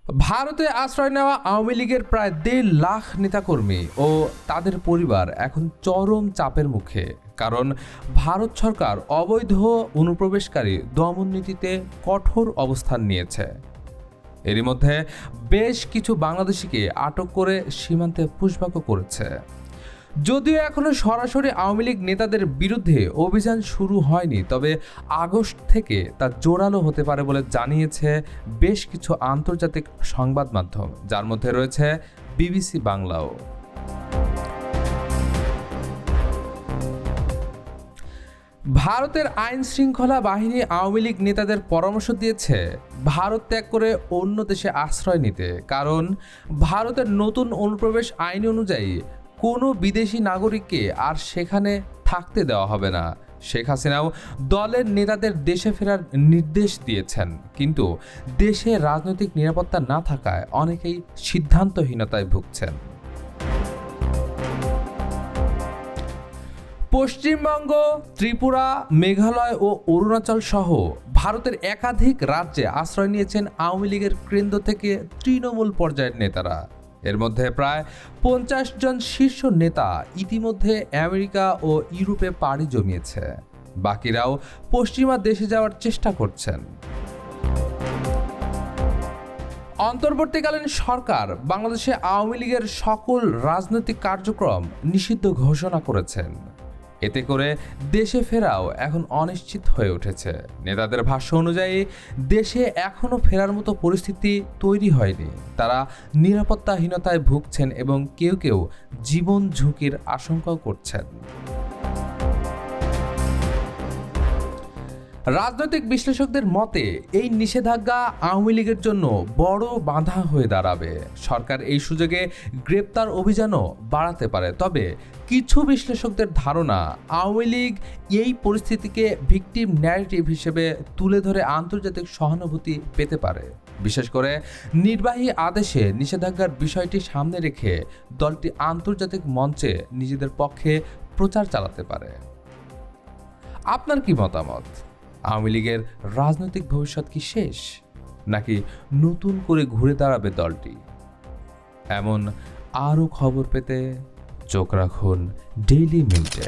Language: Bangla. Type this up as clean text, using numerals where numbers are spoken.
ভারতে আশ্রয় নেওয়া আওয়ামী লীগের প্রায় ১.৫ লাখ নেতাকর্মী ও তাদের পরিবার এখন চরম চাপের মুখে, কারণ ভারত সরকার অবৈধ অনুপ্রবেশকারী দমন নীতিতে কঠোর অবস্থান নিয়েছে। এরই মধ্যে বেশ কিছু বাংলাদেশিকে আটক করে সীমান্তে পুশবাক করেছে। যদিও এখনো সরাসরি আওয়ামী লীগ নেতাদের বিরুদ্ধে অভিযান শুরু হয়নি, তবে আগস্ট থেকে তা জোরালো হতে পারে বলে জানিয়েছে বেশ কিছু আন্তর্জাতিক সংবাদ মাধ্যম, যার মধ্যে রয়েছে বিবিসি বাংলাও। ভারতের আইন শৃঙ্খলা বাহিনী আওয়ামী লীগ নেতাদের পরামর্শ দিয়েছে ভারত ত্যাগ করে অন্য দেশে আশ্রয় নিতে, কারণ ভারতের নতুন অনুপ্রবেশ আইন অনুযায়ী কোনো বিদেশি নাগরিককে আর সেখানে থাকতে দেওয়া হবে না। শেখ হাসিনাও দলের নেতাদের দেশে ফেরার নির্দেশ দিয়েছেন, কিন্তু দেশে রাজনৈতিক নিরাপত্তা না থাকায় অনেকেই সিদ্ধান্তহীনতায় ভুগছেন। পশ্চিমবঙ্গ, ত্রিপুরা, মেঘালয় ও অরুণাচল সহ ভারতের একাধিক রাজ্যে আশ্রয় নিয়েছেন আওয়ামী লীগের কেন্দ্র থেকে তৃণমূল পর্যায়ের নেতারা। এর মধ্যে প্রায় ৫০ জন শীর্ষ নেতা ইতিমধ্যে আমেরিকা ও ইউরোপে পাড়ি জমিয়েছে, বাকিরাও পশ্চিমা দেশে যাওয়ার চেষ্টা করছেন। অন্তর্বর্তীকালীন সরকার বাংলাদেশে আওয়ামী লীগের সকল রাজনৈতিক কার্যক্রম নিষিদ্ধ ঘোষণা করেছেন। এতে করে দেশে ফেরাও এখন অনিশ্চিত হয়ে উঠেছে। নেতাদের ভাষ্য অনুযায়ী দেশে এখনও ফেরার মতো পরিস্থিতি তৈরি হয়নি। তারা নিরাপত্তাহীনতায় ভুগছেন এবং কেউ কেউ জীবন ঝুঁকির আশঙ্কাও করছেন। রাজনৈতিক বিশ্লেষকদের মতে এই নিষেধাজ্ঞা আওয়ামী লীগের জন্য বড় বাধা হয়ে দাঁড়াবে। সরকার এই সুযোগে গ্রেপ্তার অভিযানও বাড়াতে পারে। তবে কিছু বিশ্লেষকদের ধারণা, আওয়ামী লীগ এই পরিস্থিতিকে ভিকটিম ন্যারেটিভ হিসেবে তুলে ধরে আন্তর্জাতিক সহানুভূতি পেতে পারে। বিশেষ করে নির্বাহী আদেশে নিষেধাজ্ঞার বিষয়টি সামনে রেখে দলটি আন্তর্জাতিক মঞ্চে নিজেদের পক্ষে প্রচার চালাতে পারে। আপনার কি মতামত? আওয়ামী লীগের রাজনৈতিক ভবিষ্যৎ কি শেষ, নাকি নতুন করে ঘুরে দাঁড়াবে দলটি? এমন আরও খবর পেতে চোখ রাখুন ডেইলি মিনিটে।